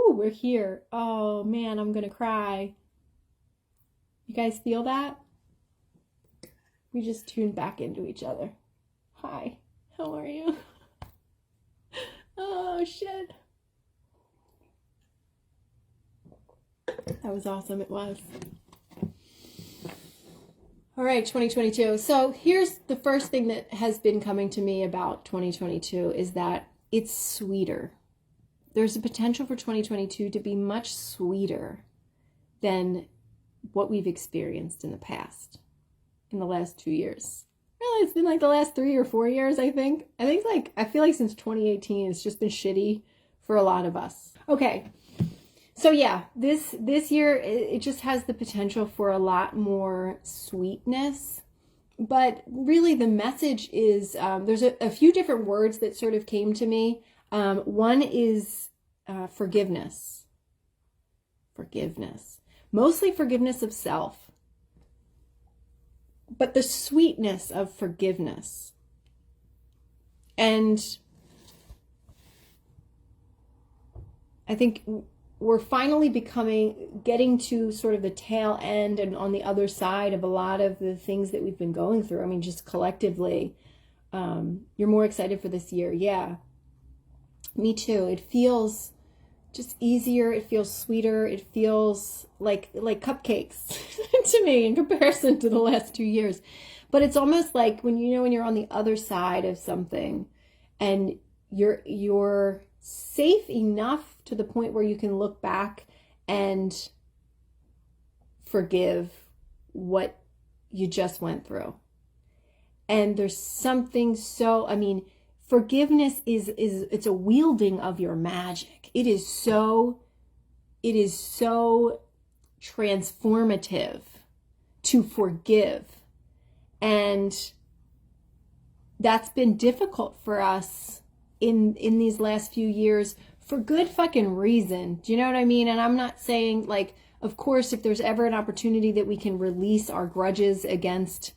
Ooh, we're here. Oh man, I'm gonna cry. You guys feel that? We just tuned back into each other. Hi, how are you? Oh shit. That was awesome, it was. All right, 2022. So here's the first thing that has been coming to me about 2022 is that it's sweeter. There's a potential for 2022 to be much sweeter than what we've experienced in the past, in the last 2 years. Really, it's been like the last 3 or 4 years, I think. I feel like since 2018, it's just been shitty for a lot of us. Okay. So yeah, this year, it just has the potential for a lot more sweetness. But really the message is, there's a few different words that sort of came to me. One is forgiveness. Forgiveness. Mostly forgiveness of self. But the sweetness of forgiveness. And I think we're finally getting to sort of the tail end and on the other side of a lot of the things that we've been going through. I mean, just collectively, you're more excited for this year. Yeah, me too. It feels just easier. It feels sweeter. It feels like cupcakes to me in comparison to the last 2 years. But it's almost like when you're on the other side of something and you're safe enough to the point where you can look back and forgive what you just went through. And there's something forgiveness it's a wielding of your magic. It is so transformative to forgive. And that's been difficult for us in these last few years for good fucking reason. Do you know what I mean? And I'm not saying, like, of course, if there's ever an opportunity that we can release our grudges against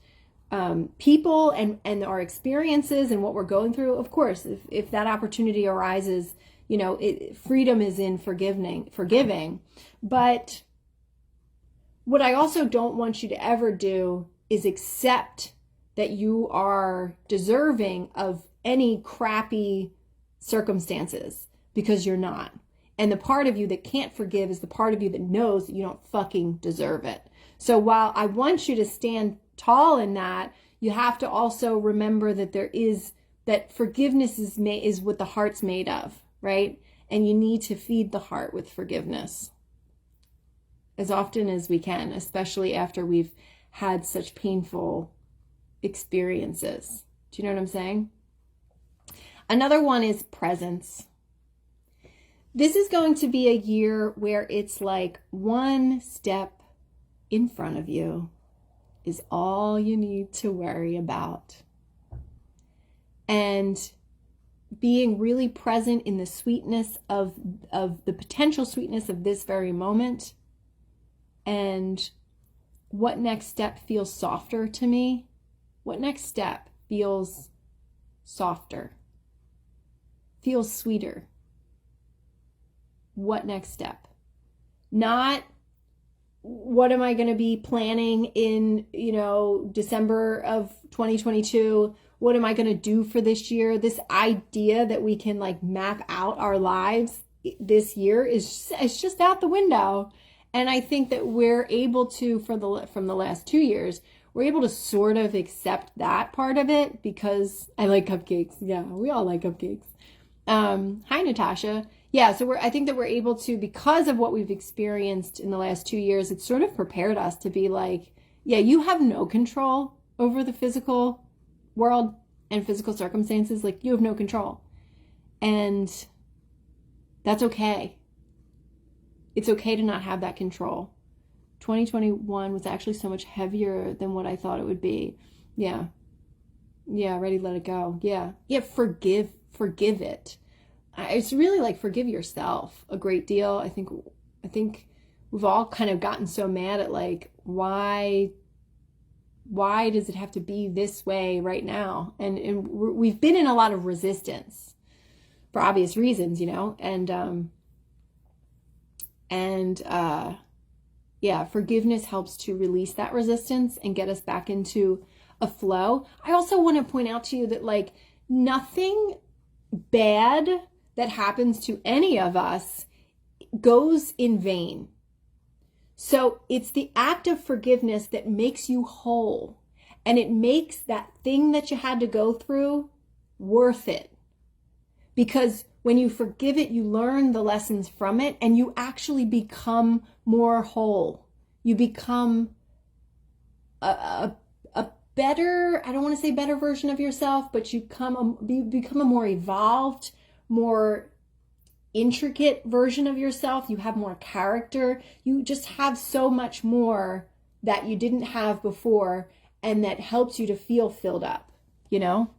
people and our experiences and what we're going through, of course, if that opportunity arises, freedom is in forgiving. But what I also don't want you to ever do is accept that you are deserving of any crappy circumstances, because you're not. And the part of you that can't forgive is the part of you that knows that you don't fucking deserve it. So while I want you to stand tall in that, you have to also remember that that forgiveness is what the heart's made of, right? And you need to feed the heart with forgiveness as often as we can, especially after we've had such painful experiences. Do you know what I'm saying? Another one is presence. This is going to be a year where it's like one step in front of you is all you need to worry about. And being really present in the sweetness of the potential sweetness of this very moment. And what next step feels softer to me? What next step feels softer? Feels sweeter? What next step? Not what am I going to be planning in, December of 2022? What am I going to do for this year? This idea that we can map out our lives this year is just out the window. And I think that we're able to, from the last 2 years, we're able to sort of accept that part of it because I like cupcakes. Yeah, we all like cupcakes. Hi, Natasha. Yeah, so I think that we're able to, because of what we've experienced in the last 2 years, it's sort of prepared us to be like, yeah, you have no control over the physical world and physical circumstances. Like, you have no control. And that's okay. It's okay to not have that control. 2021 was actually so much heavier than what I thought it would be. Yeah. Yeah, ready to let it go. Yeah. Yeah, forgive it. It's really like forgive yourself a great deal. I think we've all kind of gotten so mad at why does it have to be this way right now? And we've been in a lot of resistance for obvious reasons, and And yeah, forgiveness helps to release that resistance and get us back into a flow. I also want to point out to you that like nothing bad that happens to any of us goes in vain. So it's the act of forgiveness that makes you whole, and it makes that thing that you had to go through worth it. Because when you forgive it, you learn the lessons from it, and you actually become more whole. You become a better, I don't want to say better version of yourself, but you become a more evolved, more intricate version of yourself. You have more character. You just have so much more that you didn't have before, and that helps you to feel filled up, you know?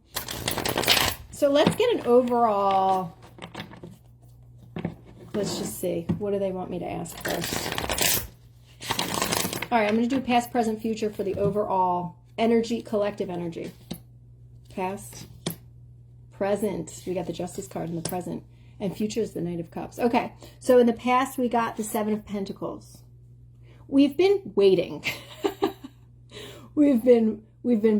So let's get an overall, let's just see. What do they want me to ask first? All right, I'm going to do past, present, future for the overall energy, collective energy. Past, present. We got the Justice card in the present. And future is the Knight of Cups. Okay, so in the past, we got the Seven of Pentacles. We've been waiting. We've been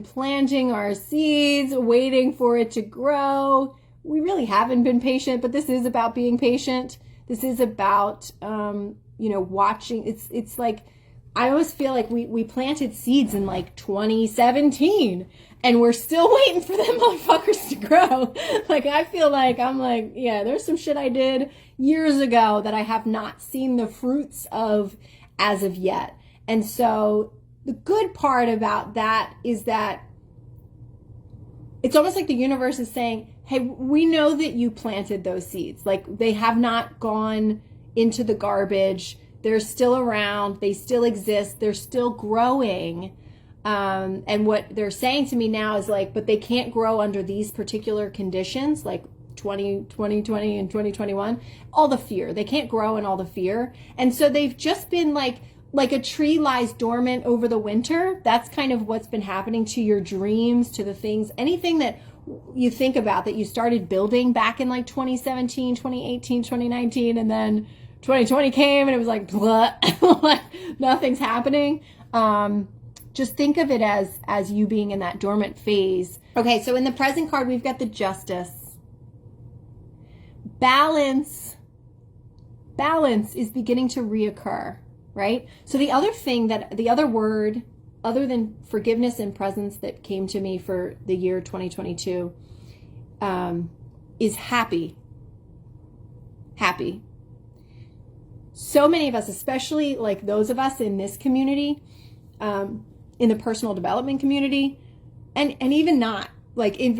planting our seeds, waiting for it to grow. We really haven't been patient, but this is about being patient. This is about, watching. It's like, I always feel like we planted seeds in like 2017, and we're still waiting for them motherfuckers to grow. Like, I feel like yeah, there's some shit I did years ago that I have not seen the fruits of as of yet. And so the good part about that is that it's almost like the universe is saying, hey, we know that you planted those seeds. Like, they have not gone into the garbage. They're still around. They still exist. They're still growing. And what they're saying to me now is like, but they can't grow under these particular conditions, like 2020 and 2021, all the fear. They can't grow in all the fear. And so they've just been like a tree lies dormant over the winter. That's kind of what's been happening to your dreams, to the things, anything that you think about that you started building back in like 2017, 2018, 2019, and then 2020 came and it was like, blah, like nothing's happening. Just think of it as you being in that dormant phase. Okay, so in the present card, we've got the Justice. Balance is beginning to reoccur, right? So the other word, other than forgiveness and presence, that came to me for the year 2022, is happy. Happy. So many of us, especially like those of us in this community, in the personal development community, and even not, like in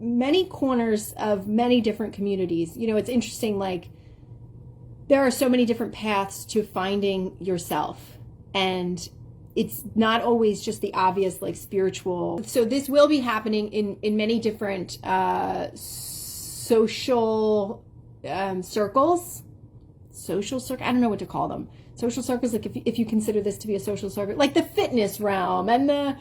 many corners of many different communities. You know, it's interesting, like there are so many different paths to finding yourself, and it's not always just the obvious, like spiritual. So this will be happening in many different social circles. Social circle, I don't know what to call them. Social circles, like if you consider this to be a social circle, like the fitness realm and the,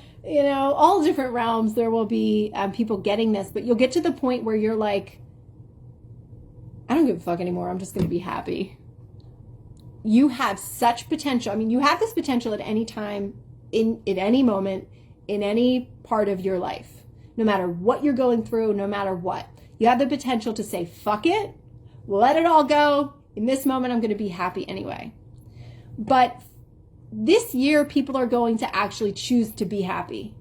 all different realms, there will be people getting this, but you'll get to the point where you're like, I don't give a fuck anymore. I'm just going to be happy. You have such potential. I mean, you have this potential at any time, in any moment, in any part of your life, no matter what you're going through, no matter what. You have the potential to say, fuck it, let it all go. In this moment, I'm going to be happy anyway. But this year, people are going to actually choose to be happy.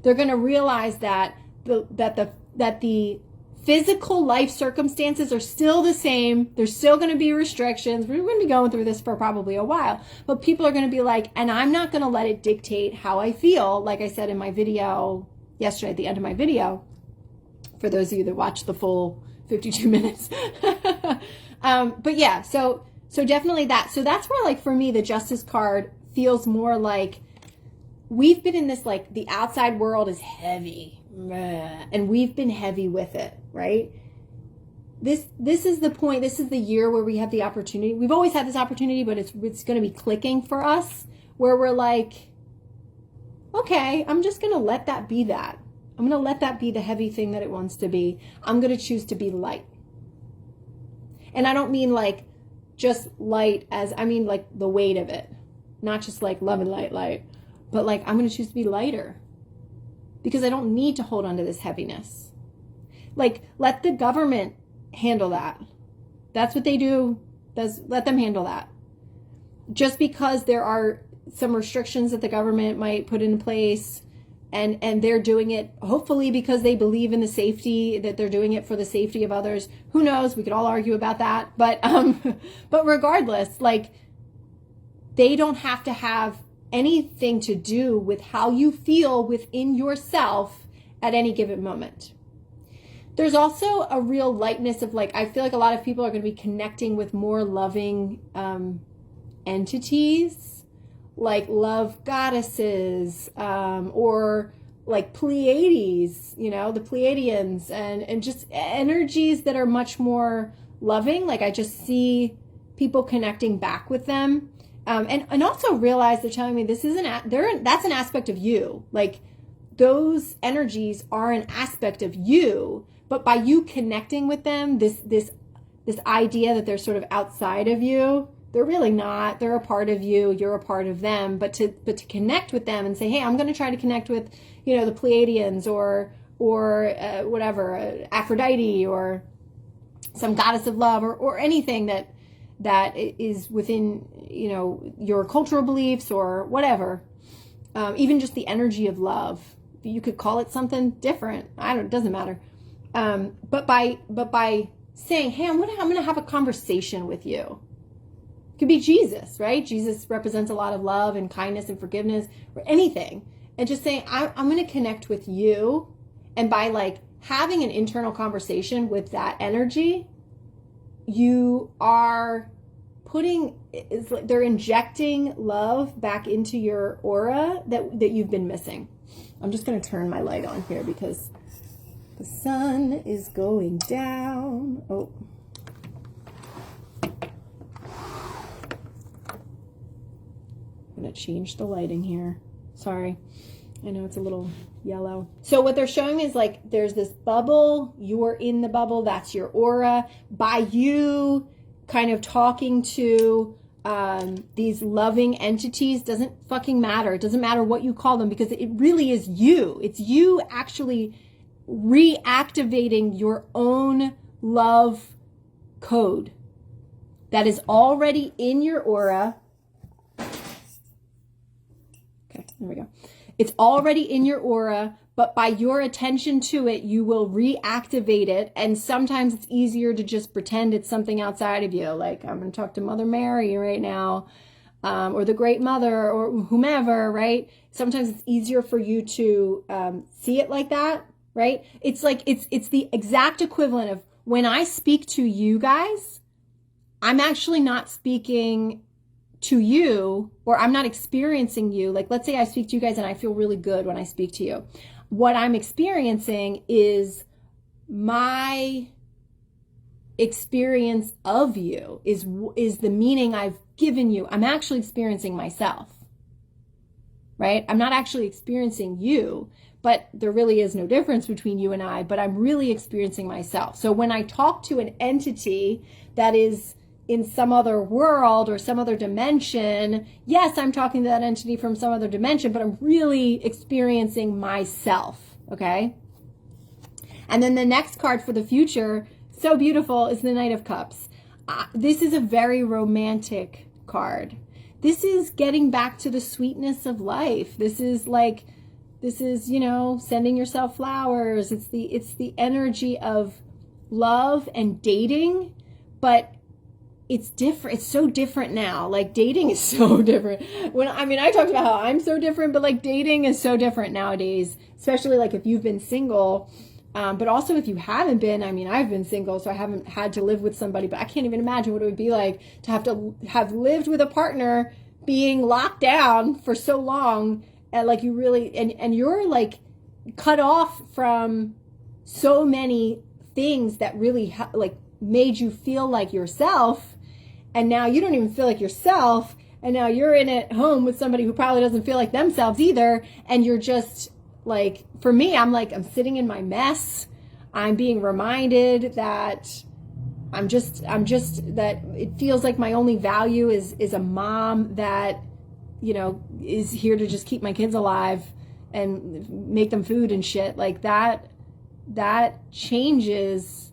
They're going to realize that the physical life circumstances are still the same. There's still going to be restrictions. We're going to be going through this for probably a while. But people are going to be like, and I'm not going to let it dictate how I feel. Like I said in my video yesterday, at the end of my video, for those of you that watched the full 52 minutes. But yeah, so definitely that. So that's where, like, for me, the Justice card feels more like we've been in this, like, the outside world is heavy, and we've been heavy with it, right? This is the point. This is the year where we have the opportunity. We've always had this opportunity, but it's going to be clicking for us, where we're like, okay, I'm just going to let that be that. I'm going to let that be the heavy thing that it wants to be. I'm going to choose to be light. And I don't mean like just light as, I mean, like the weight of it, not just like love and light, but like I'm going to choose to be lighter because I don't need to hold on to this heaviness. Like, let the government handle that. That's what they do. Let them handle that. Just because there are some restrictions that the government might put in place, and they're doing it hopefully because they believe in the safety, that they're doing it for the safety of others. Who knows? We could all argue about that. But regardless, like, they don't have to have anything to do with how you feel within yourself at any given moment. There's also a real lightness of, like, I feel like a lot of people are going to be connecting with more loving entities, like love goddesses, or like Pleiades, you know, the Pleiadians, and just energies that are much more loving. Like, I just see people connecting back with them. And also realize they're telling me this isn't, that's an aspect of you. Like, those energies are an aspect of you, but by you connecting with them, this idea that they're sort of outside of you, they're really not. They're a part of you. You're a part of them. But to connect with them and say, hey, I'm going to try to connect with, you know, the Pleiadians or whatever, Aphrodite or some goddess of love or anything that is within, you know, your cultural beliefs or whatever. Even just the energy of love. You could call it something different. It doesn't matter. But by saying, hey, I'm going to have a conversation with you. It could be Jesus, right? Jesus represents a lot of love and kindness and forgiveness or anything. And just saying, I'm going to connect with you. And by like having an internal conversation with that energy, you are they're injecting love back into your aura that you've been missing. I'm just going to turn my light on here because the sun is going down. Oh. I'm going to change the lighting here. Sorry. I know it's a little yellow. So what they're showing is, like, there's this bubble. You're in the bubble. That's your aura. By you kind of talking to these loving entities doesn't fucking matter. It doesn't matter what you call them because it really is you. It's you actually reactivating your own love code that is already in your aura. Okay, there we go. It's already in your aura, but by your attention to it, you will reactivate it. And sometimes it's easier to just pretend it's something outside of you. Like, I'm going to talk to Mother Mary right now, or the Great Mother, or whomever, right? Sometimes it's easier for you to see it like that, right? It's like, it's the exact equivalent of when I speak to you guys, I'm actually not speaking to you, or I'm not experiencing you. Like, let's say I speak to you guys and I feel really good when I speak to you. What I'm experiencing is my experience of you, is the meaning I've given you. I'm actually experiencing myself, right? I'm not actually experiencing you, but there really is no difference between you and I, but I'm really experiencing myself. So when I talk to an entity that is in some other world or some other dimension, yes, I'm talking to that entity from some other dimension, but I'm really experiencing myself, okay? And then the next card for the future, so beautiful, is the Knight of Cups. This is a very romantic card. This is getting back to the sweetness of life. This is, you know, sending yourself flowers. It's the energy of love and dating, but it's different. It's so different now. Like, dating is so different. I talked about how I'm so different, but like dating is so different nowadays, especially like if you've been single, but also if you haven't been. I've been single, so I haven't had to live with somebody, but I can't even imagine what it would be like to have lived with a partner being locked down for so long. And like, you really, and you're like cut off from so many things that really made you feel like yourself. And now you don't even feel like yourself. And now you're in at home with somebody who probably doesn't feel like themselves either. And you're just like, for me, I'm sitting in my mess. I'm being reminded that I'm just that it feels like my only value is a mom that, is here to just keep my kids alive and make them food and shit. Like that changes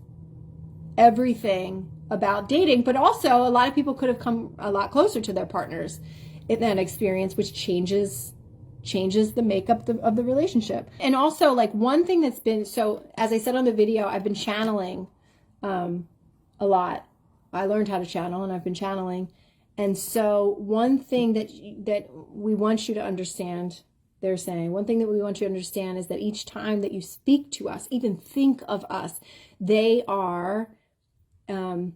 everything about dating. But also a lot of people could have come a lot closer to their partners in that experience, which changes the makeup of the relationship. And also, like, one thing that's been, so as I said on the video, I've been channeling a lot. I learned how to channel, and I've been channeling. And so one thing that we want you to understand, they're saying, one thing that we want you to understand is that each time that you speak to us, even think of us, they are, they're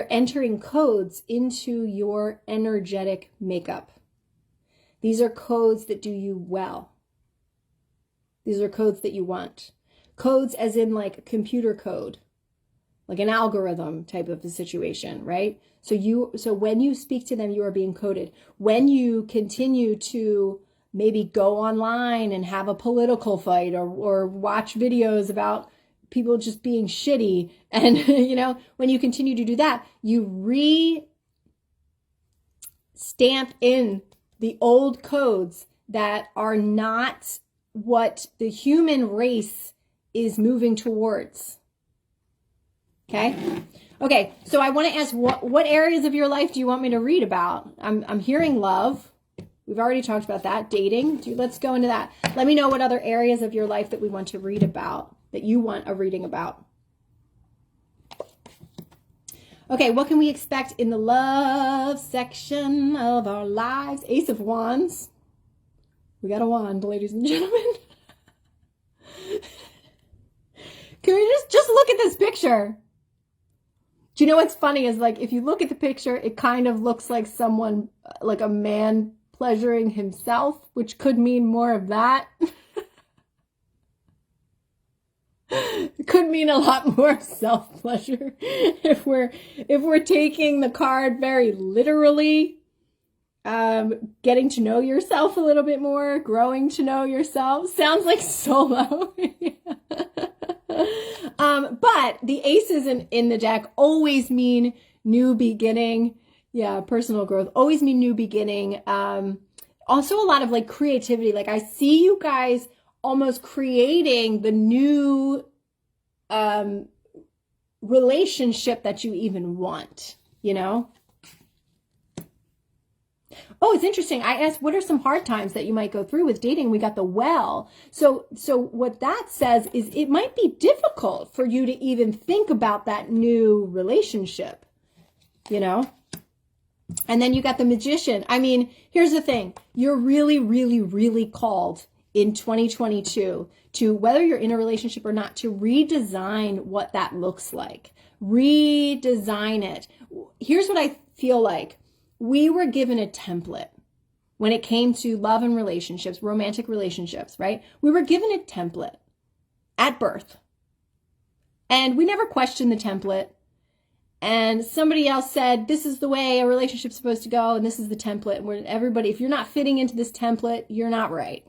entering codes into your energetic makeup. These are codes that do you well. These are codes that you want. Codes as in like a computer code, like an algorithm type of a situation, right? So when you speak to them, you are being coded. When you continue to maybe go online and have a political fight or watch videos about people just being shitty, and when you continue to do that, you re-stamp in the old codes that are not what the human race is moving towards. Okay, so I want to ask, what areas of your life do you want me to read about? I'm hearing love. We've already talked about that. Dating. Let's go into that. Let me know what other areas of your life that we want to read about, that you want a reading about. Okay, what can we expect in the love section of our lives? Ace of Wands. We got a wand, ladies and gentlemen. Can we just look at this picture? Do you know what's funny is, like, if you look at the picture, it kind of looks like someone, like a man pleasuring himself, which could mean more of that. It could mean a lot more self-pleasure if we're taking the card very literally. Getting to know yourself a little bit more, growing to know yourself. Sounds like solo. But the aces in the deck always mean new beginning. Yeah, personal growth. Always mean new beginning. Also a lot of like creativity. Like I see you guys almost creating the new relationship that you even want, Oh, it's interesting. I asked, what are some hard times that you might go through with dating? We got the well. So what that says is it might be difficult for you to even think about that new relationship, And then you got the Magician. I mean, here's the thing. You're really, really, really called in 2022 to, whether you're in a relationship or not, to redesign what that looks like. Redesign it. Here's what I feel like. We were given a template when it came to love and relationships, romantic relationships, right? We were given a template at birth. And we never questioned the template. And somebody else said, this is the way a relationship's supposed to go, and this is the template. And when everybody, if you're not fitting into this template, you're not right?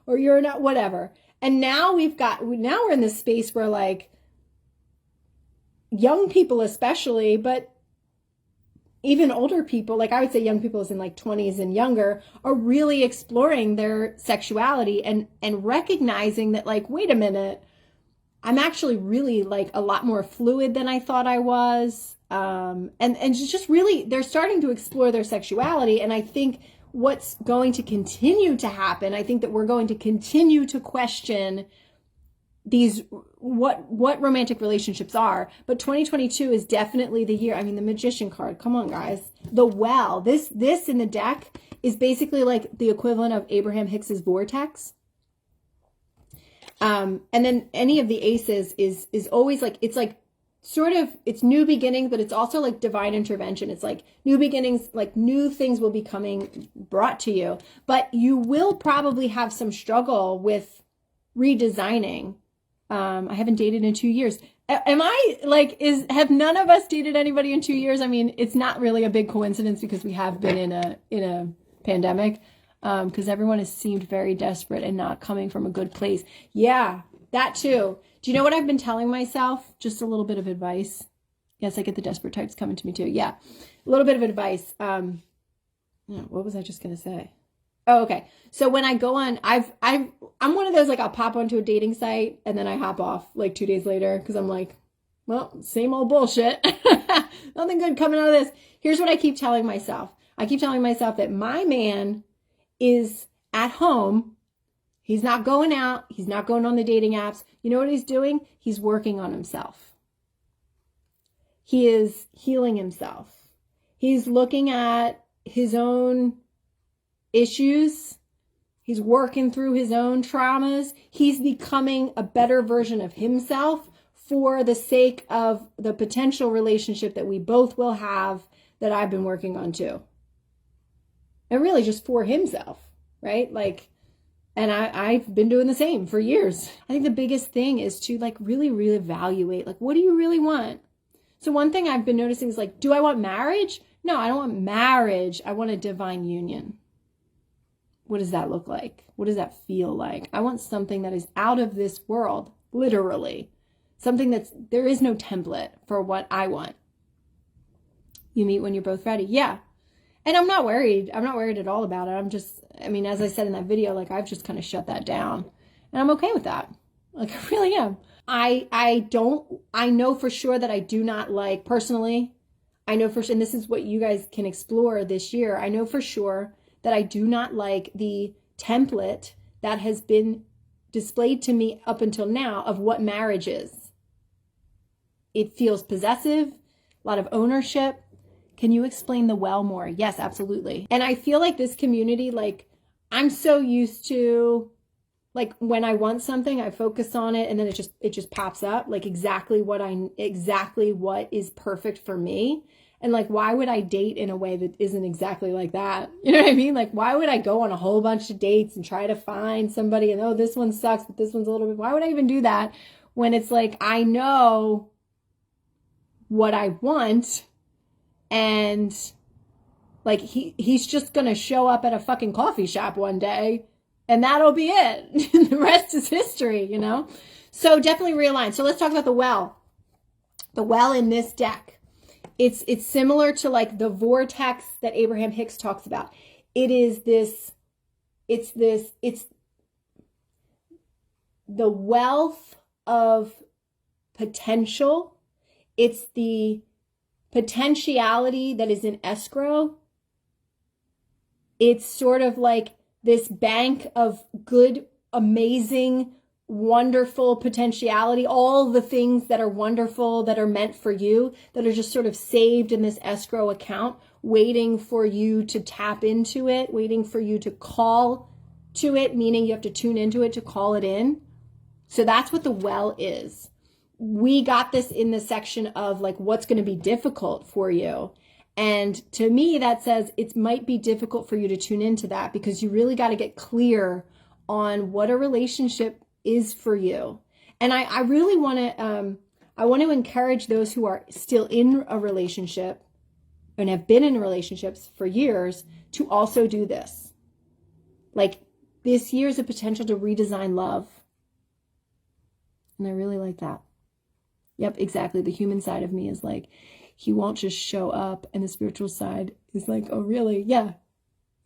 Or you're not whatever. And now we're in this space where, like, young people especially, but even older people, like I would say young people is in like 20s and younger, are really exploring their sexuality and recognizing that, like, wait a minute, I'm actually really like a lot more fluid than I thought I was. And just really, they're starting to explore their sexuality. And I think what's going to continue to happen, I think that we're going to continue to question these, what romantic relationships are. But 2022 is definitely the year. I mean, the Magician card, come on guys. The well, this in the deck is basically like the equivalent of Abraham Hicks's vortex. And then any of the aces is always like, it's like sort of, it's new beginnings, but it's also like divine intervention. It's like new beginnings, like new things will be brought to you, but you will probably have some struggle with redesigning. I haven't dated in 2 years. Am I like, have none of us dated anybody in 2 years? I mean, it's not really a big coincidence because we have been in a pandemic, because everyone has seemed very desperate and not coming from a good place. Yeah, that too. Do you know what I've been telling myself? Just a little bit of advice. Yes, I get the desperate types coming to me too. Yeah, a little bit of advice. What was I just going to say? Oh, okay. So when I go on, I'm one of those, like, I'll pop onto a dating site and then I hop off like 2 days later because I'm like, well, same old bullshit. Nothing good coming out of this. Here's what I keep telling myself. I keep telling myself that my man is at home. He's not going out. He's not going on the dating apps. You know what he's doing? He's working on himself. He is healing himself. He's looking at his own issues. He's working through his own traumas. He's becoming a better version of himself for the sake of the potential relationship that we both will have that I've been working on too. And really just for himself, right? Like, and I've been doing the same for years. I think the biggest thing is to, like, really reevaluate, like, what do you really want? So one thing I've been noticing is, like, do I want marriage? No, I don't want marriage. I want a divine union. What does that look like? What does that feel like? I want something that is out of this world, literally. Something there is no template for what I want. You meet when you're both ready. Yeah. And I'm not worried. I'm not worried at all about it. As I said in that video, like, I've just kind of shut that down. And I'm okay with that. Like, I really am. I know for sure that I do not like, personally, and this is what you guys can explore this year. I know for sure that I do not like the template that has been displayed to me up until now of what marriage is. It feels possessive, a lot of ownership. Can you explain the well more? Yes, absolutely. And I feel like this community, like, I'm so used to, like, when I want something, I focus on it and then it just pops up, like, exactly what is perfect for me. And, like, why would I date in a way that isn't exactly like that? You know what I mean? Like, why would I go on a whole bunch of dates and try to find somebody and, oh, this one sucks, but this one's a little bit, why would I even do that when it's like, I know what I want, and, like, he's just going to show up at a fucking coffee shop one day and that'll be it. The rest is history, you know? So definitely realign. So let's talk about the well. The well in this deck. It's similar to, like, the vortex that Abraham Hicks talks about. It's the wealth of potential. It's the potentiality that is in escrow. It's sort of like this bank of good, amazing, wonderful potentiality, all the things that are wonderful, that are meant for you, that are just sort of saved in this escrow account, waiting for you to tap into it, waiting for you to call to it, meaning you have to tune into it to call it in. So that's what the well is. We got this in the section of, like, what's going to be difficult for you. And to me, that says it might be difficult for you to tune into that, because you really got to get clear on what a relationship is for you. And I really want to encourage those who are still in a relationship and have been in relationships for years to also do this. Like, this year's a potential to redesign love. And I really like that. Yep, exactly. The human side of me is like, he won't just show up. And the spiritual side is like, oh, really? Yeah,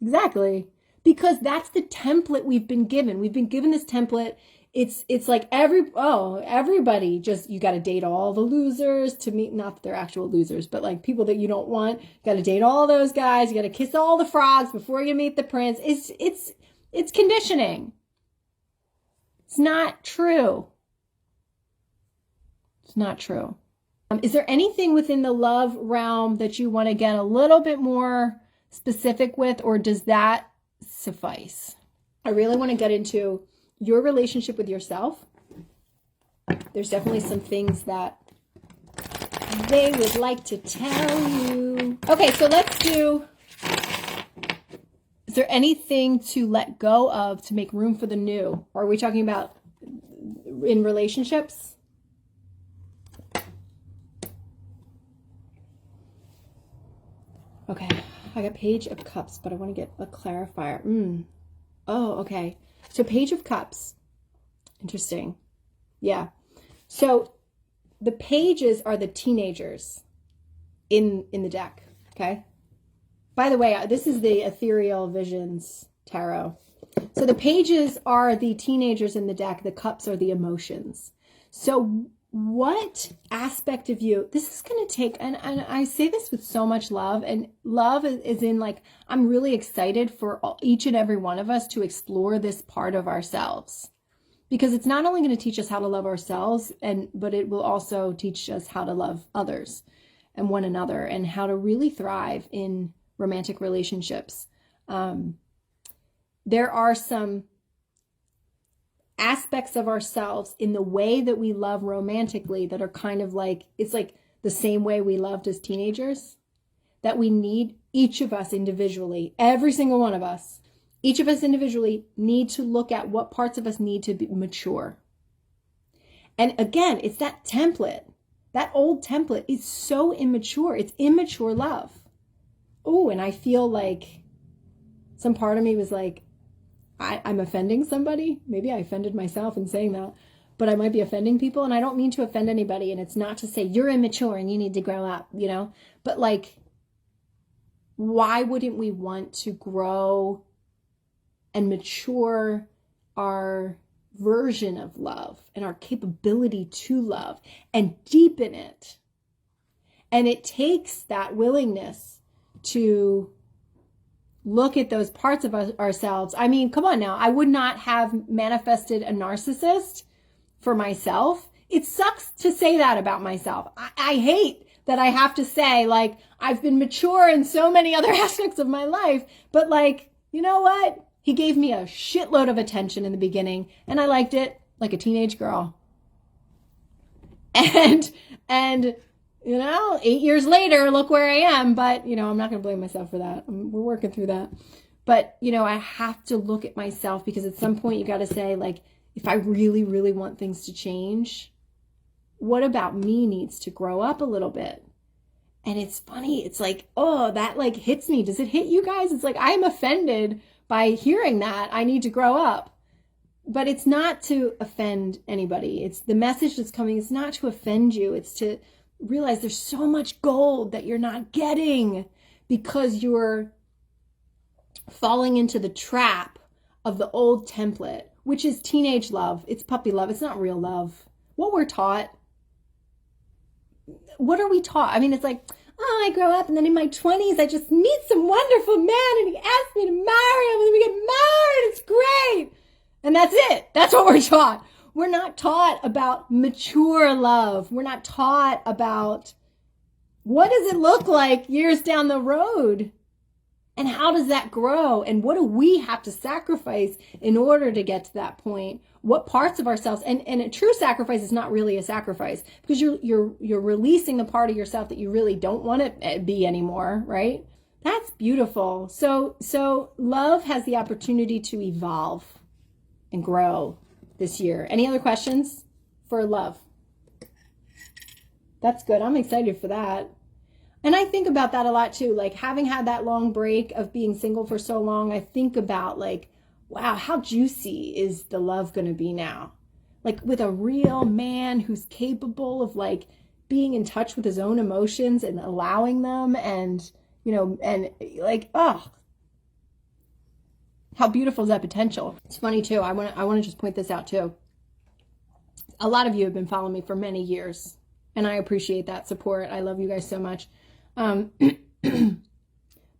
exactly. Because that's the template we've been given. We've been given this template. It's like everybody just, you got to date all the losers to meet, not that they're actual losers, but like people that you don't want. You got to date all those guys. You got to kiss all the frogs before you meet the prince. It's conditioning. It's not true. It's not true. Is there anything within the love realm that you want to get a little bit more specific with, or does that suffice? I really want to get into your relationship with yourself. There's definitely some things that they would like to tell you. Okay, so let's do, is there anything to let go of to make room for the new? Or are we talking about in relationships? Okay, I got Page of Cups, but I want to get a clarifier. Oh, okay. So Page of Cups. Interesting. Yeah. So the pages are the teenagers in the deck, okay? By the way, this is the Ethereal Visions Tarot. So the pages are the teenagers in the deck. The cups are the emotions. So what aspect of you, this is going to take, and I say this with so much love, and love is in like, I'm really excited for each and every one of us to explore this part of ourselves. Because it's not only going to teach us how to love ourselves, but it will also teach us how to love others and one another, and how to really thrive in romantic relationships. There are some aspects of ourselves in the way that we love romantically that are kind of like, it's like the same way we loved as teenagers, that we need, each of us individually, every single one of us, each of us individually need to look at what parts of us need to be mature. And again, it's that template, that old template is so immature. It's immature love. Oh, and I feel like some part of me was like, I'm offending somebody. Maybe I offended myself in saying that, but I might be offending people, and I don't mean to offend anybody. And it's not to say you're immature and you need to grow up, you know, but like, why wouldn't we want to grow and mature our version of love and our capability to love and deepen it? And it takes that willingness to look at those parts of ourselves. I mean, come on now. I would not have manifested a narcissist for myself. It sucks to say that about myself. I hate that I have to say, like, I've been mature in so many other aspects of my life, but like, you know what? He gave me a shitload of attention in the beginning, and I liked it like a teenage girl. And you know, 8 years later, look where I am. But, you know, I'm not going to blame myself for that. We're working through that. But, you know, I have to look at myself, because at some point you got to say, like, if I really, really want things to change, what about me needs to grow up a little bit? And it's funny. It's like, oh, that like hits me. Does it hit you guys? It's like, I'm offended by hearing that I need to grow up. But it's not to offend anybody. It's the message that's coming. It's not to offend you. It's to realize there's so much gold that you're not getting because you're falling into the trap of the old template, which is teenage love. It's puppy love. It's not real love. What we're taught. What are we taught? I mean, it's like, oh, I grow up and then in my 20s, I just meet some wonderful man and he asks me to marry him and then we get married. It's great. And that's it. That's what we're taught. We're not taught about mature love. We're not taught about what does it look like years down the road, and how does that grow, and what do we have to sacrifice in order to get to that point? What parts of ourselves, and a true sacrifice is not really a sacrifice, because you're releasing the part of yourself that you really don't want to be anymore, right? That's beautiful. So love has the opportunity to evolve and grow this year. Any other questions for love? That's good. I'm excited for that. And I think about that a lot too. Like, having had that long break of being single for so long, I think about like, wow, how juicy is the love going to be now? Like, with a real man who's capable of like being in touch with his own emotions and allowing them, and, you know, and like, oh, how beautiful is that potential? It's funny too. I want to just point this out too. A lot of you have been following me for many years, and I appreciate that support. I love you guys so much.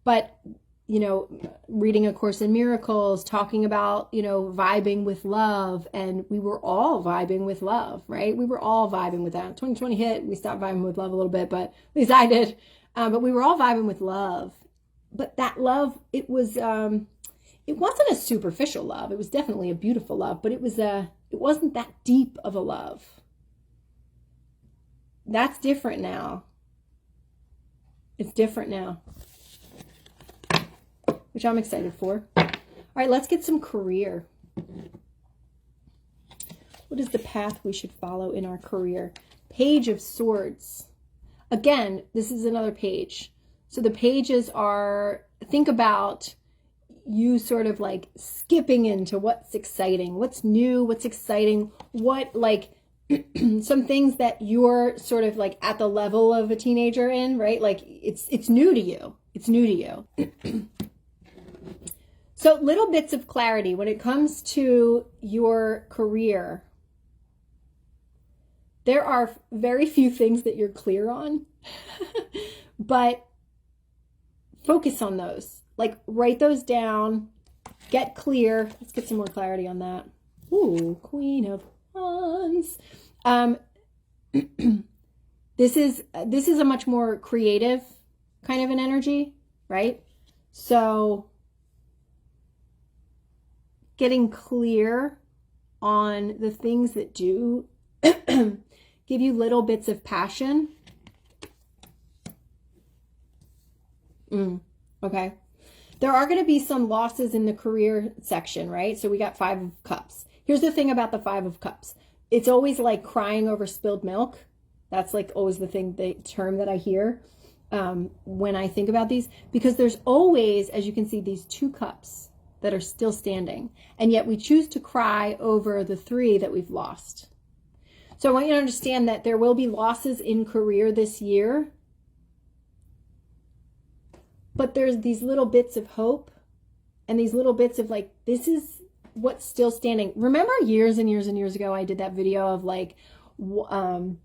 But, you know, reading A Course in Miracles, talking about, you know, vibing with love, and we were all vibing with love, right? We were all vibing with that. 2020 hit, we stopped vibing with love a little bit, but at least I did. But we were all vibing with love. But that love, it wasn't a superficial love. It was definitely a beautiful love, but it wasn't that deep of a love. That's different now. It's different now, which I'm excited for. All right, let's get some career. What is the path we should follow in our career? Page of Swords. Again, this is another page. So the pages are, think about you sort of like skipping into what's exciting, what's new, what's exciting, what like some things that you're sort of like at the level of a teenager in, right? Like it's new to you. It's new to you. So little bits of clarity when it comes to your career. There are very few things that you're clear on, but focus on those. Like write those down, get clear. Let's get some more clarity on that. Ooh, Queen of Wands. This is a much more creative kind of an energy, right? So getting clear on the things that do give you little bits of passion. Okay. There are going to be some losses in the career section, right? So we got 5 of Cups. Here's the thing about the 5 of Cups. It's always like crying over spilled milk. That's like always the term that I hear when I think about these, because there's always, as you can see, these 2 cups that are still standing. And yet we choose to cry over the 3 that we've lost. So I want you to understand that there will be losses in career this year, but there's these little bits of hope and these little bits of like, this is what's still standing. Remember years and years and years ago, I did that video of like, when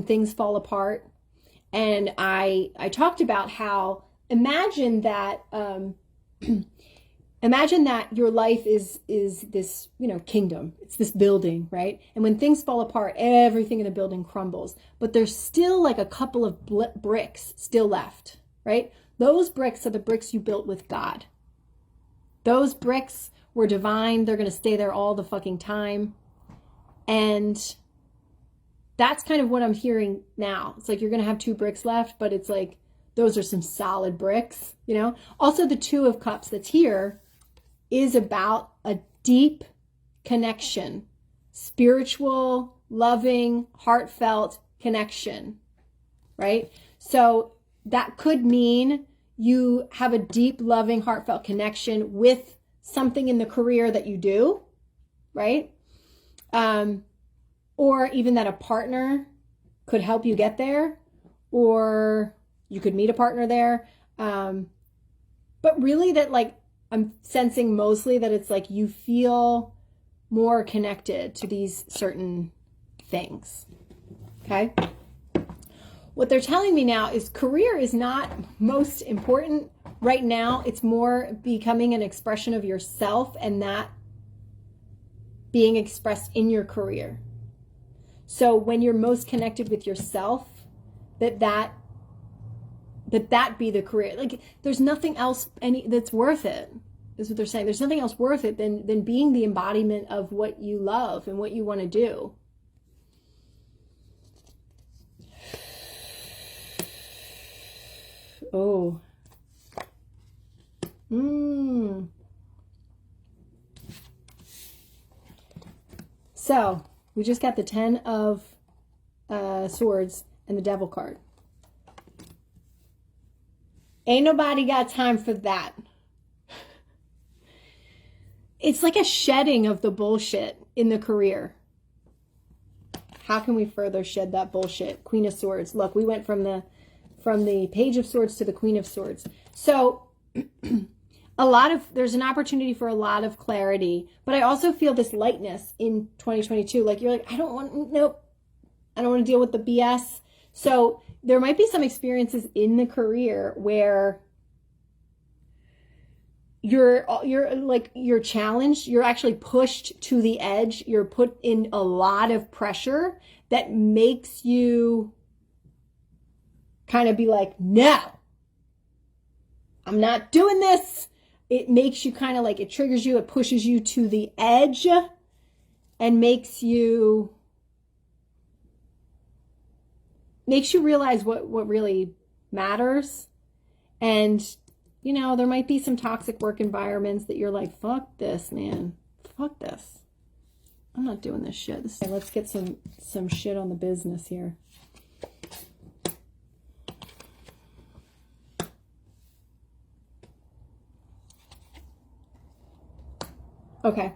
things fall apart. And I talked about how, imagine that your life is this, kingdom. It's this building, right? And when things fall apart, everything in the building crumbles. But there's still like a couple of bricks still left, right? Those bricks are the bricks you built with God. Those bricks were divine. They're going to stay there all the fucking time. And that's kind of what I'm hearing now. It's like you're going to have 2 bricks left, but it's like those are some solid bricks, Also, the 2 of Cups that's here is about a deep connection, spiritual, loving, heartfelt connection, right? So that could mean you have a deep, loving, heartfelt connection with something in the career that you do, right? Or even that a partner could help you get there, or you could meet a partner there. But really that like, I'm sensing mostly that it's like you feel more connected to these certain things, okay? What they're telling me now is career is not most important right now. It's more becoming an expression of yourself and that being expressed in your career. So when you're most connected with yourself, that be the career. Like there's nothing else that's worth it, is what they're saying. There's nothing else worth it than being the embodiment of what you love and what you want to do. Oh. So we just got the 10 of Swords and the Devil card. Ain't nobody got time for that. It's like a shedding of the bullshit in the career. How can we further shed that bullshit? Queen of Swords. Look, we went from the Page of Swords to the Queen of Swords. So there's an opportunity for a lot of clarity, but I also feel this lightness in 2022. Like you're like, I don't want to deal with the BS. So there might be some experiences in the career where you're challenged, you're actually pushed to the edge, you're put in a lot of pressure that makes you kind of be like, no, I'm not doing this. It makes you kind of like, it triggers you, it pushes you to the edge and makes you realize what really matters. And, there might be some toxic work environments that you're like, fuck this, man. Fuck this. I'm not doing this shit. Okay, let's get some shit on the business here. Okay.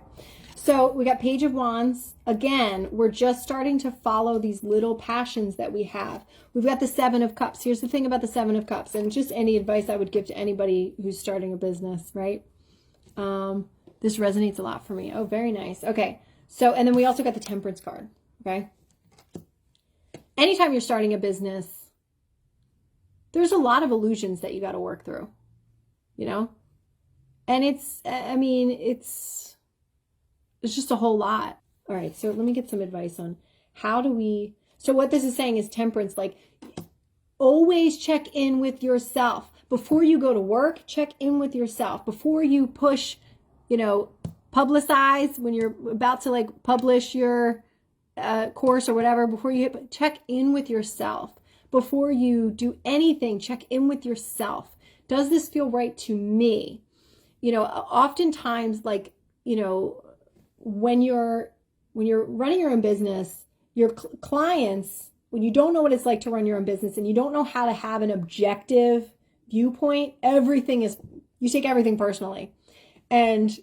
So we got Page of Wands. Again, we're just starting to follow these little passions that we have. We've got the Seven of Cups. Here's the thing about the Seven of Cups, and just any advice I would give to anybody who's starting a business, right? This resonates a lot for me. Oh, very nice. Okay. So, and then we also got the Temperance card. Okay. Anytime you're starting a business, there's a lot of illusions that you got to work through, you know? And it's just a whole lot. All right. So let me get some advice on so what this is saying is Temperance, like always check in with yourself. Before you go to work, check in with yourself. Before you push, publicize, when you're about to like publish your course or whatever, check in with yourself. Before you do anything, check in with yourself. Does this feel right to me? Oftentimes, like, when you're running your own business, your clients, when you don't know what it's like to run your own business and you don't know how to have an objective viewpoint, you take everything personally. And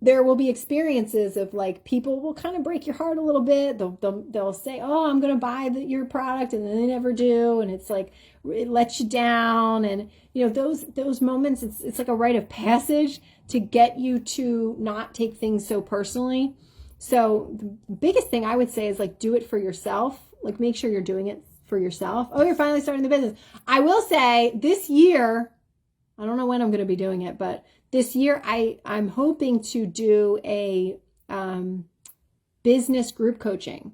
there will be experiences of like, people will kind of break your heart a little bit. They'll say, oh, I'm going to buy your product. And then they never do. And it's like, it lets you down. And, those moments, it's like a rite of passage to get you to not take things so personally. So the biggest thing I would say is like, do it for yourself. Like, make sure you're doing it for yourself. Oh, you're finally starting the business. I will say this year, I don't know when I'm going to be doing it, but this year I'm hoping to do a business group coaching,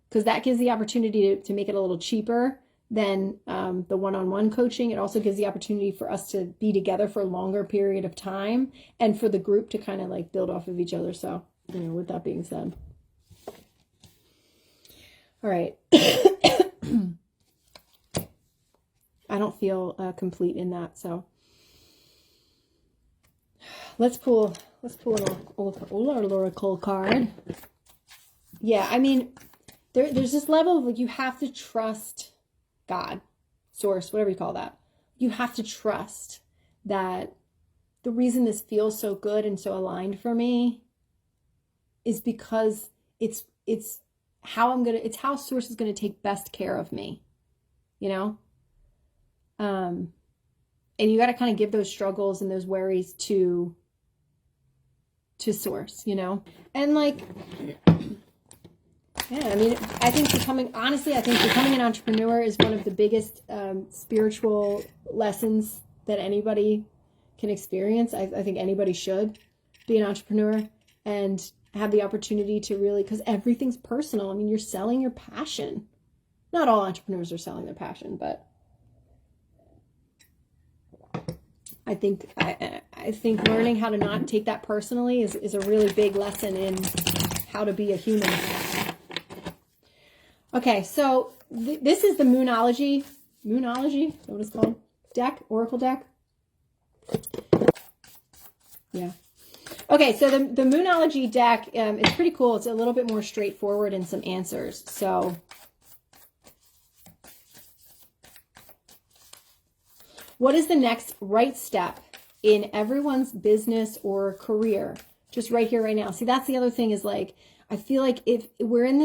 because that gives the opportunity to make it a little cheaper than the one-on-one coaching. It also gives the opportunity for us to be together for a longer period of time and for the group to kind of like build off of each other. So, with that being said. All right. I don't feel complete in that, so let's pull an oracle card. Yeah, I mean, there's this level of like, you have to trust God, source, whatever you call that. You have to trust that the reason this feels so good and so aligned for me is because it's how source is going to take best care of me, and you got to kind of give those struggles and those worries to source, and like, yeah, I mean, I think becoming an entrepreneur is one of the biggest spiritual lessons that anybody can experience. I think anybody should be an entrepreneur and have the opportunity to really, because everything's personal. I mean, you're selling your passion. Not all entrepreneurs are selling their passion, but I think learning how to not take that personally is a really big lesson in how to be a human. Okay, so this is the Moonology. Moonology? Is that what it's called? Deck? Oracle deck? Yeah. Okay, so the Moonology deck is pretty cool. It's a little bit more straightforward in some answers. So what is the next right step in everyone's business or career? Just right here, right now. See, that's the other thing is like, I feel like if we're in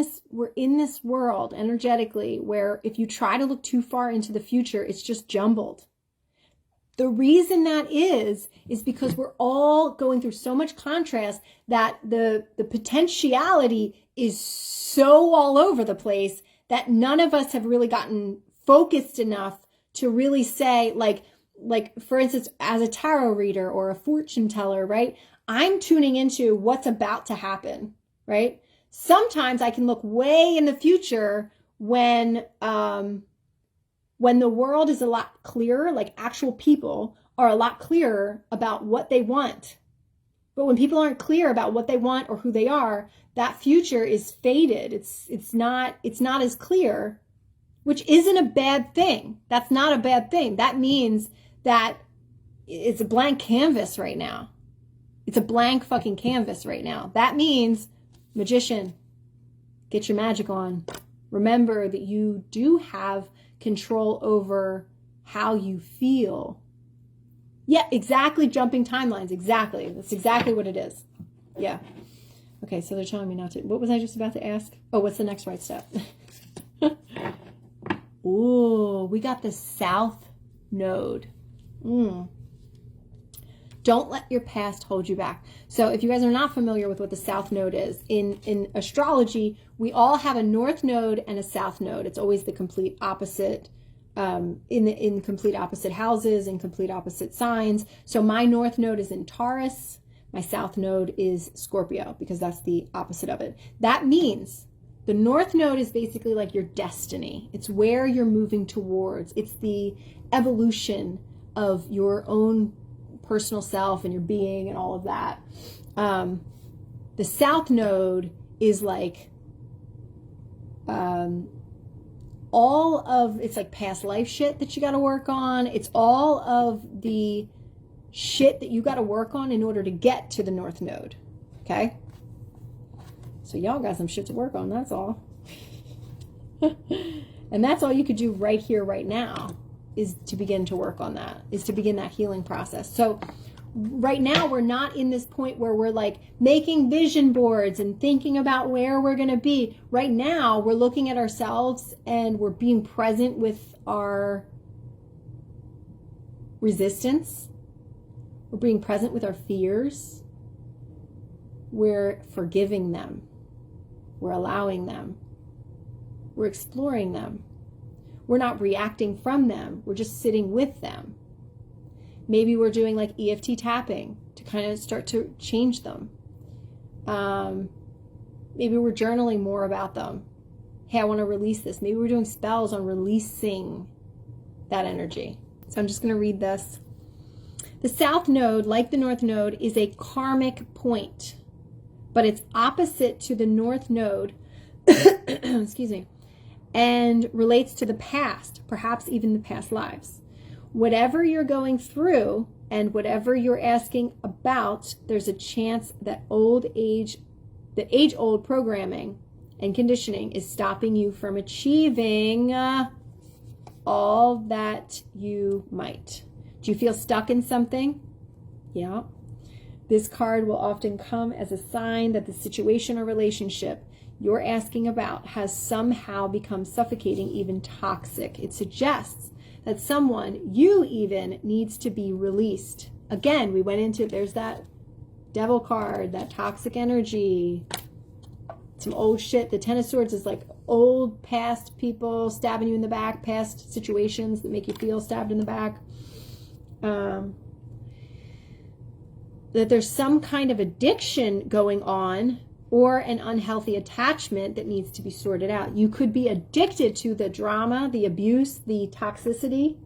this world energetically where if you try to look too far into the future, it's just jumbled. The reason that is because we're all going through so much contrast that the potentiality is so all over the place that none of us have really gotten focused enough to really say, like for instance, as a tarot reader or a fortune teller, right? I'm tuning into what's about to happen, right? Sometimes I can look way in the future when the world is a lot clearer, like actual people are a lot clearer about what they want. But when people aren't clear about what they want or who they are, that future is faded. It's not as clear, which isn't a bad thing. That's not a bad thing. That means that it's a blank canvas right now. It's a blank fucking canvas right now. That means, magician, get your magic on. Remember that you do have control over how you feel. Yeah, exactly. Jumping timelines. Exactly. That's exactly what it is. Yeah. Okay, so they're telling me not to. What was I just about to ask? Oh, what's the next right step? Ooh, we got the South Node. Don't let your past hold you back. So if you guys are not familiar with what the South Node is, in astrology, we all have a North Node and a South Node. It's always the complete opposite, in complete opposite houses, in complete opposite signs. So my North Node is in Taurus. My South Node is Scorpio, because that's the opposite of it. That means the North Node is basically like your destiny. It's where you're moving towards. It's the evolution of your own personal self and your being and all of that. The South Node is like it's like past life shit that you got to work on. It's all of the shit that you got to work on in order to get to the North Node. Okay? So y'all got some shit to work on, that's all. And that's all you could do right here, right now, is to begin to work on that, is to begin that healing process. So right now we're not in this point where we're like making vision boards and thinking about where we're going to be. Right now we're looking at ourselves and we're being present with our resistance. We're being present with our fears. We're forgiving them. We're allowing them. We're exploring them. We're not reacting from them. We're just sitting with them. Maybe we're doing like EFT tapping to kind of start to change them. Maybe we're journaling more about them. Hey, I want to release this. Maybe we're doing spells on releasing that energy. So I'm just going to read this. The South Node, like the North Node, is a karmic point, but it's opposite to the North Node, excuse me, and relates to the past, perhaps even the past lives. Whatever you're going through and whatever you're asking about, there's a chance that age-old programming and conditioning is stopping you from achieving all that you might. Do you feel stuck in something? Yeah. This card will often come as a sign that the situation or relationship you're asking about has somehow become suffocating, even toxic. It suggests that someone, you even, needs to be released. Again, we went into, there's that devil card, that toxic energy, some old shit. The Ten of Swords is like old past people stabbing you in the back, past situations that make you feel stabbed in the back. That there's some kind of addiction going on or an unhealthy attachment that needs to be sorted out. You could be addicted to the drama, the abuse, the toxicity.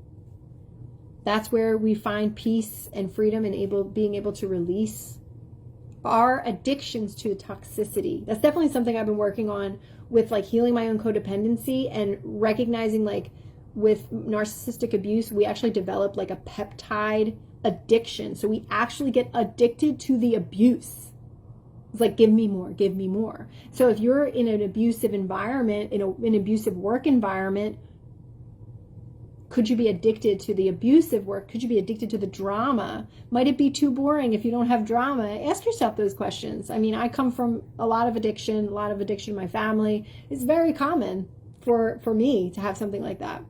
That's where we find peace and freedom and being able to release our addictions to toxicity. That's definitely something I've been working on with like healing my own codependency and recognizing like with narcissistic abuse, we actually develop like a peptide addiction. So we actually get addicted to the abuse. It's like, give me more, give me more. So if you're in an abusive environment, in an abusive work environment, could you be addicted to the abusive work? Could you be addicted to the drama? Might it be too boring if you don't have drama? Ask yourself those questions. I mean, I come from a lot of addiction in my family. It's very common for me to have something like that.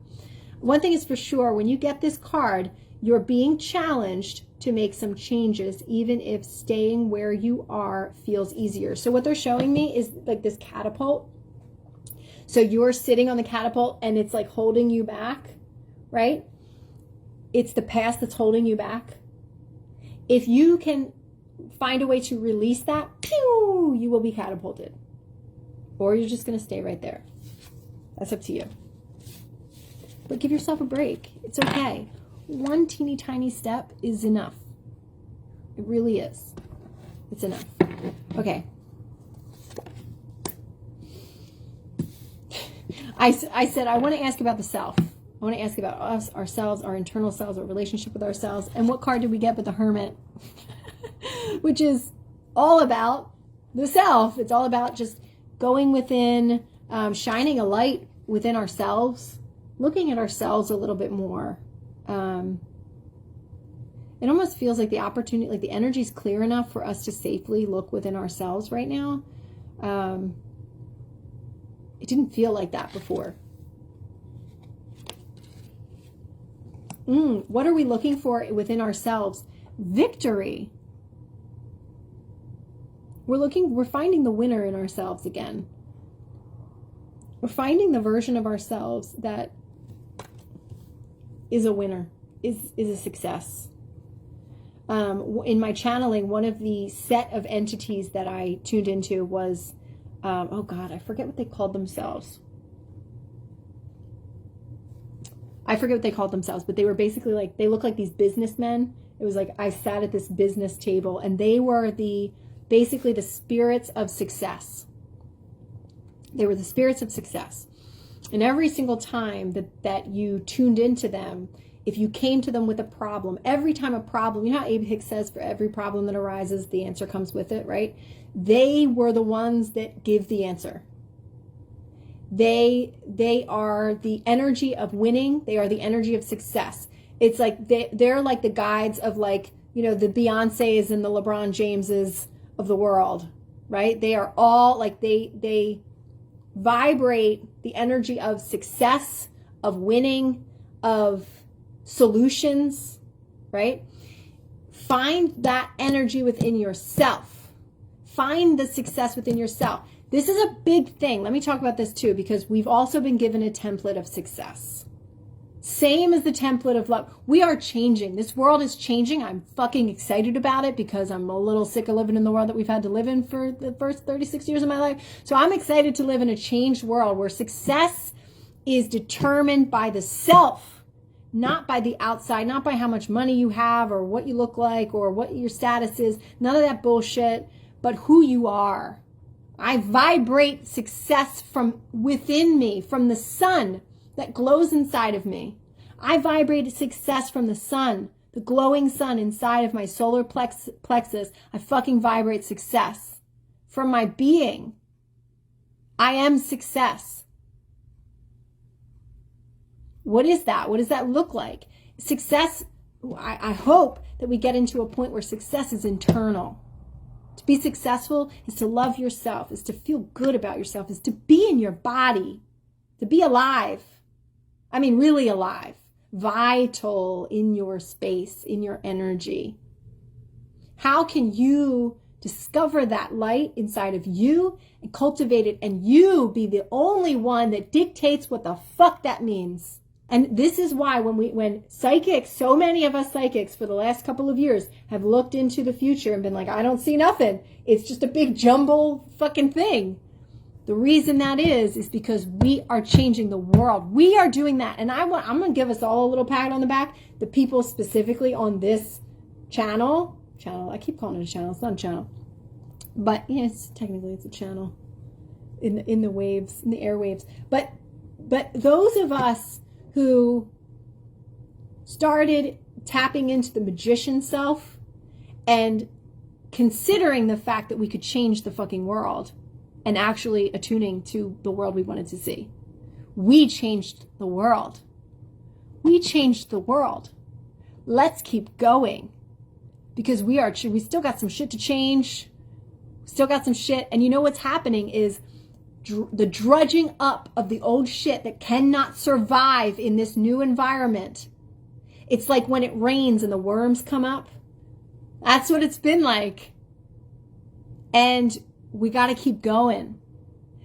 One thing is for sure, when you get this card, you're being challenged to make some changes, even if staying where you are feels easier. So what they're showing me is like this catapult. So you're sitting on the catapult and it's like holding you back, right? It's the past that's holding you back. If you can find a way to release that, pew, you will be catapulted. Or you're just going to stay right there. That's up to you. But give yourself a break. It's okay. One teeny tiny step is enough. It really is. It's enough. Okay. I said I want to ask about the self. I want to ask about us, ourselves, our internal selves, our relationship with ourselves. And what card did we get but the Hermit? Which is all about the self. It's all about just going within, shining a light within ourselves, looking at ourselves a little bit more. It almost feels like the opportunity, like the energy is clear enough for us to safely look within ourselves right now. It didn't feel like that before. What are we looking for within ourselves? Victory. We're finding the winner in ourselves again. We're finding the version of ourselves that is a winner, is a success. In my channeling, one of the set of entities that I tuned into was, oh God, I forget what they called themselves. But they were basically like, they looked like these businessmen. It was like I sat at this business table, and they were basically the spirits of success. They were the spirits of success. And every single time that you tuned into them, if you came to them with a problem, every time a problem, you know how Abe Hicks says, for every problem that arises, the answer comes with it, right? They were the ones that give the answer. They are the energy of winning. They are the energy of success. It's like they're like the guides of, like, you know, the Beyoncés and the LeBron Jameses of the world, right? They are all like, they vibrate the energy of success, of winning, of solutions, right? Find that energy within yourself. Find the success within yourself. This is a big thing. Let me talk about this too, because we've also been given a template of success. Same as the template of love. We are changing. This world is changing. I'm fucking excited about it because I'm a little sick of living in the world that we've had to live in for the first 36 years of my life. So I'm excited to live in a changed world where success is determined by the self, not by the outside, not by how much money you have or what you look like or what your status is. None of that bullshit, but who you are. I vibrate success from within me, from the sun that glows inside of me. I vibrate success from the sun, the glowing sun inside of my solar plexus. I fucking vibrate success from my being. I am success. What is that? What does that look like? Success, I hope that we get into a point where success is internal. To be successful is to love yourself, is to feel good about yourself, is to be in your body, to be alive. I mean, really alive, vital in your space, in your energy. How can you discover that light inside of you and cultivate it, and you be the only one that dictates what the fuck that means? And this is why when psychics, so many of us psychics for the last couple of years have looked into the future and been like, I don't see nothing. It's just a big jumble fucking thing. The reason that is because we are changing the world. We are doing that. And I'm going to give us all a little pat on the back. The people specifically on this channel, I keep calling it a channel. It's not a channel. But yes, technically it's a channel in the waves, in the airwaves. But those of us who started tapping into the magician self and considering the fact that we could change the fucking world and actually attuning to the world we wanted to see. We changed the world. We changed the world. Let's keep going because we still got some shit to change. Still got some shit. And you know what's happening is the drudging up of the old shit that cannot survive in this new environment. It's like when it rains and the worms come up. That's what it's been like. And we got to keep going.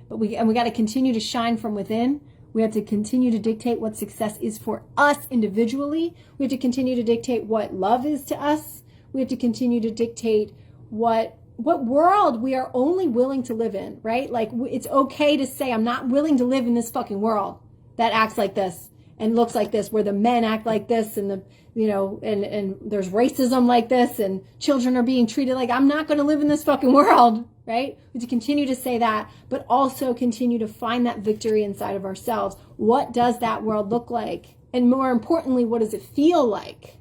But we got to continue to shine from within. We have to continue to dictate what success is for us individually. We have to continue to dictate what love is to us. We have to continue to dictate what world we are only willing to live in, right? Like, it's okay to say, I'm not willing to live in this fucking world that acts like this and looks like this, where the men act like this and and there's racism like this and children are being treated like, I'm not going to live in this fucking world, right? We have to continue to say that, but also continue to find that victory inside of ourselves. What does that world look like? And more importantly, what does it feel like?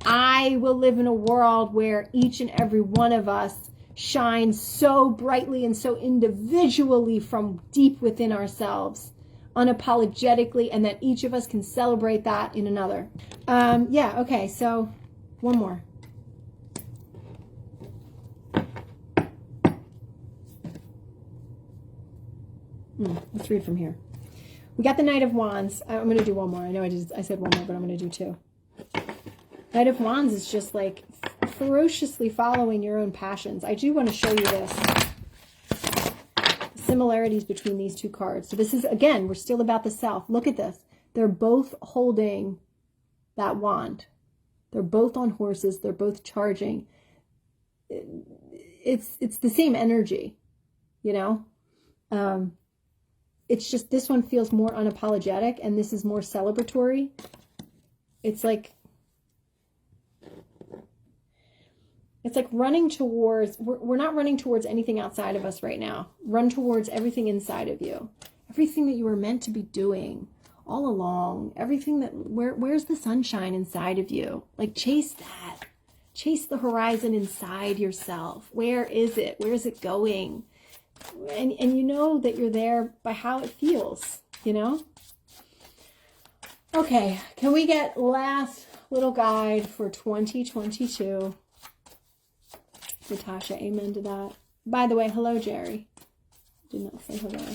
I will live in a world where each and every one of us shines so brightly and so individually from deep within ourselves. unapologetically, and that each of us can celebrate that in another. Yeah, okay, so one more. Let's read from here. We got the Knight of Wands. I'm going to do one more. I know I said one more, but I'm going to do two. Knight of Wands is just like ferociously following your own passions. I do want to show you this. Similarities between these two cards. So this is, again, we're still about the self. Look at this. They're both holding that wand. They're both on horses. They're both charging. It's the same energy, you know? It's just this one feels more unapologetic and this is more celebratory. It's like running towards, we're not running towards anything outside of us right now. Run towards everything inside of you. Everything that you were meant to be doing all along. Everything that, where's the sunshine inside of you? Like chase that. Chase the horizon inside yourself. Where is it? Where is it going? And you know that you're there by how it feels, you know? Okay, can we get last little guide for 2022? Natasha, amen to that. By the way, hello, Jerry. Did not say hello.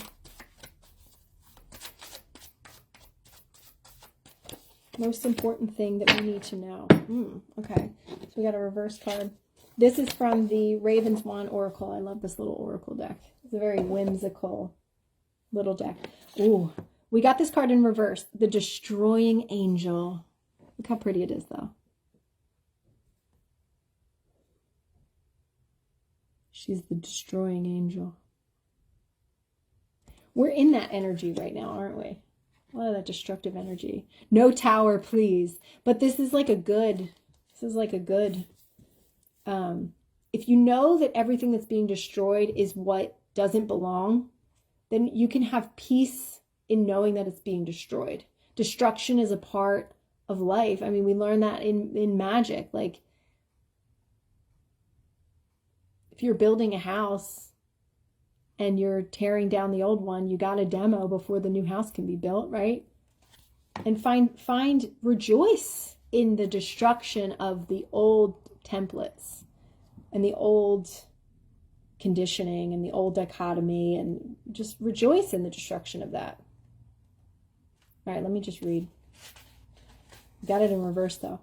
Most important thing that we need to know. Okay, so we got a reverse card. This is from the Raven's Wand Oracle. I love this little Oracle deck. It's a very whimsical little deck. Ooh, we got this card in reverse. The Destroying Angel. Look how pretty it is, though. She's the Destroying Angel. We're in that energy right now, aren't we? A lot of that destructive energy. No tower, please. But this is like a good, if you know that everything that's being destroyed is what doesn't belong, then you can have peace in knowing that it's being destroyed. Destruction is a part of life. I mean, we learn that in magic. Like, if you're building a house and you're tearing down the old one, you got a demo before the new house can be built, right? And rejoice in the destruction of the old templates and the old conditioning and the old dichotomy, and just rejoice in the destruction of that. All right, let me just read. Got it in reverse though.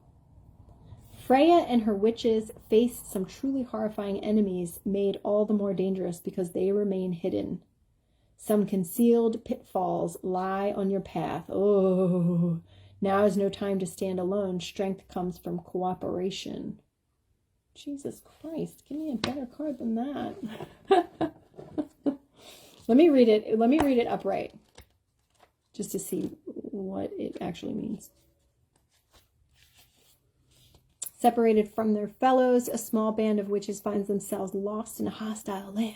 Freya and her witches faced some truly horrifying enemies made all the more dangerous because they remain hidden. Some concealed pitfalls lie on your path. Oh, now is no time to stand alone. Strength comes from cooperation. Jesus Christ, give me a better card than that. Let me read it. Let me read it upright just to see what it actually means. Separated from their fellows, a small band of witches finds themselves lost in a hostile land.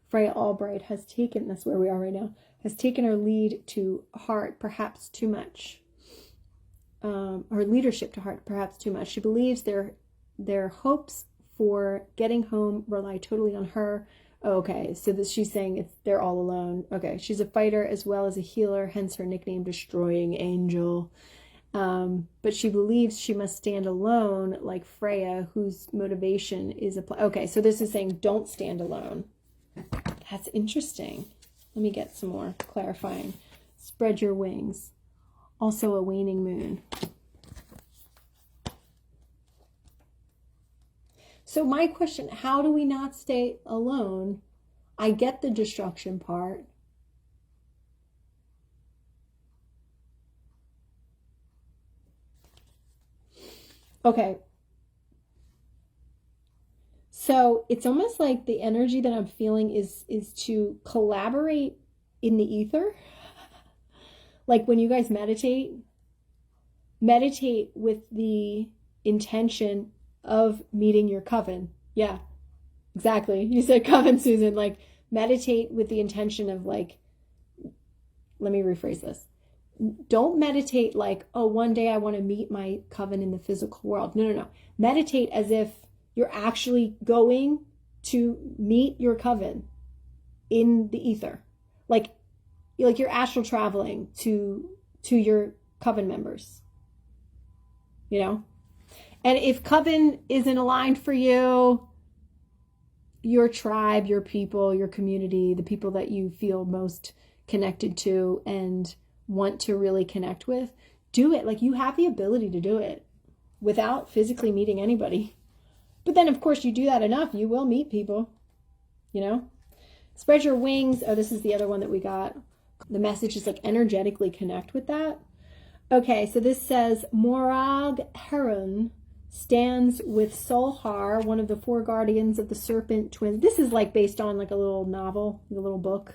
Freya Albright has taken, that's where we are right now, has taken her lead to heart, perhaps too much. Her leadership to heart, perhaps too much. She believes their hopes for getting home rely totally on her. Okay, so she's saying they're all alone. Okay, she's a fighter as well as a healer, hence her nickname Destroying Angel. But she believes she must stand alone like Freya, whose motivation is okay, so this is saying don't stand alone. That's interesting. Let me get some more clarifying. Spread your wings. Also a waning moon. So my question, how do we not stay alone? I get the destruction part. Okay. So it's almost like the energy that I'm feeling is to collaborate in the ether. Like when you guys meditate with the intention of meeting your coven. Yeah, exactly. You said coven, Susan. Like meditate with the intention of like, let me rephrase this. Don't meditate like, oh, one day I want to meet my coven in the physical world. No. Meditate as if you're actually going to meet your coven in the ether. Like like you're astral traveling to your coven members, you know? And if coven isn't aligned for you, your tribe, your people, your community, the people that you feel most connected to and want to really connect with, do it. Like, you have the ability to do it without physically meeting anybody. But then, of course, you do that enough, you will meet people, you know? Spread your wings. Oh, this is the other one that we got. The message is like energetically connect with that. Okay, so this says Morag Heron stands with Solhar, one of the 4 guardians of the serpent twins. This is like based on like a little novel, a little book.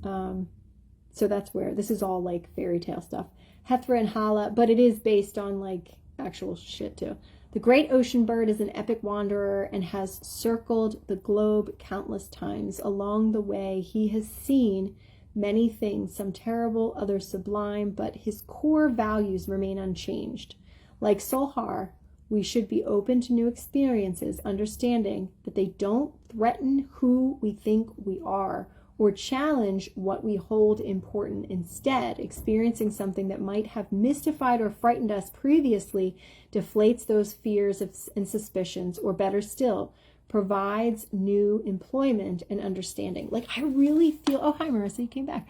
So that's where this is all like fairy tale stuff. Hethra and Hala, but it is based on like actual shit too. The great ocean bird is an epic wanderer and has circled the globe countless times. Along the way, he has seen many things, some terrible, others sublime, but his core values remain unchanged. Like Solhar, we should be open to new experiences, understanding that they don't threaten who we think we are or challenge what we hold important. Instead, experiencing something that might have mystified or frightened us previously deflates those fears and suspicions, or better still, provides new employment and understanding. Like, I really feel, oh, hi, Marissa, you came back.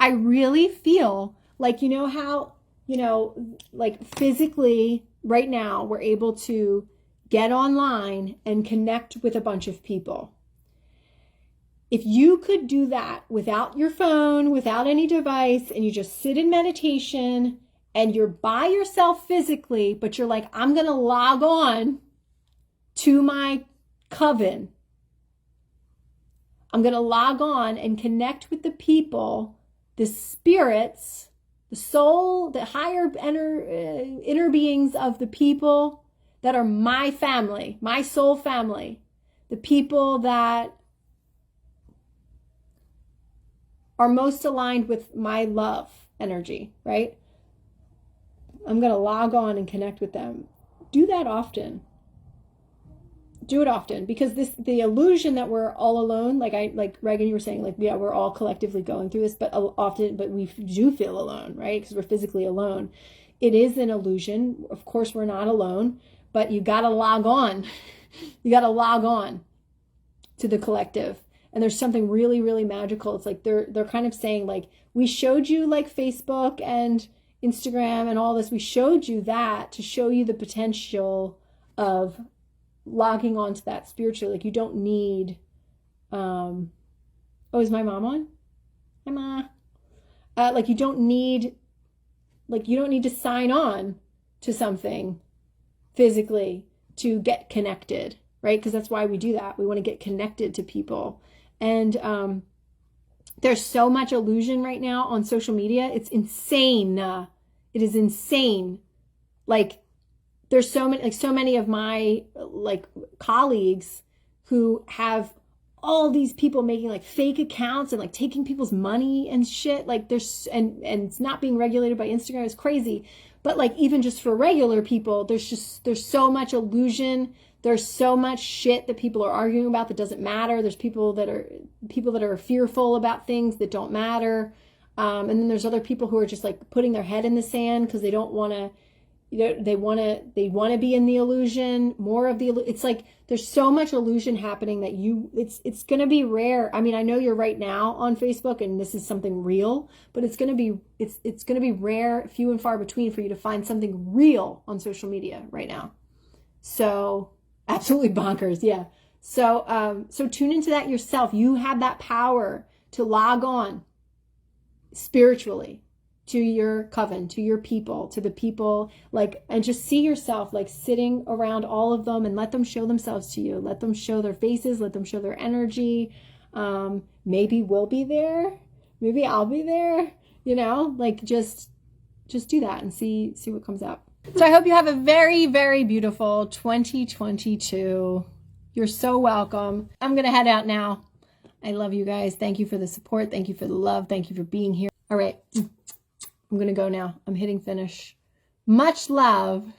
I really feel like, you know how, you know, like physically right now we're able to get online and connect with a bunch of people. If you could do that without your phone, without any device, and you just sit in meditation and you're by yourself physically, but you're like, I'm going to log on to my coven. I'm going to log on and connect with the people, the spirits, the soul, the higher inner beings of the people that are my family, my soul family, the people that are most aligned with my love energy, right? I'm going to log on and connect with them. Do that often. Do it often, because the illusion that we're all alone, like Reagan, you were saying, like, yeah, we're all collectively going through this, but we do feel alone, right? Because we're physically alone. It is an illusion. Of course, we're not alone, but you got to log on. You got to log on to the collective. And there's something really, really magical. It's like they're kind of saying, like, we showed you like Facebook and Instagram and all this. We showed you that to show you the potential of logging onto that spiritually. Like, you don't need, oh, is my mom on? Hi, Ma. Like, you don't need to sign on to something physically to get connected, right? Because that's why we do that. We want to get connected to people. And there's so much illusion right now on social media. It's insane. It is insane. Like, there's so many of my like colleagues who have all these people making like fake accounts and like taking people's money and shit. Like, there's and it's not being regulated by Instagram. It's crazy. But like, even just for regular people, there's so much illusion. There's so much shit that people are arguing about that doesn't matter. There's people that are fearful about things that don't matter. And then there's other people who are just like putting their head in the sand because they don't want to, you know, they want to be in the illusion, more of the, it's like, there's so much illusion happening that it's going to be rare. I mean, I know you're right now on Facebook and this is something real, but it's going to be rare, few and far between for you to find something real on social media right now. So absolutely bonkers. Yeah. So tune into that yourself. You have that power to log on spiritually to your coven, to your people, to the people, like, and just see yourself like sitting around all of them and let them show themselves to you. Let them show their faces, let them show their energy. Maybe we'll be there. Maybe I'll be there, you know, like just do that and see what comes out. So I hope you have a very, very beautiful 2022. You're so welcome. I'm going to head out now. I love you guys. Thank you for the support. Thank you for the love. Thank you for being here. All right. I'm going to go now. I'm hitting finish. Much love.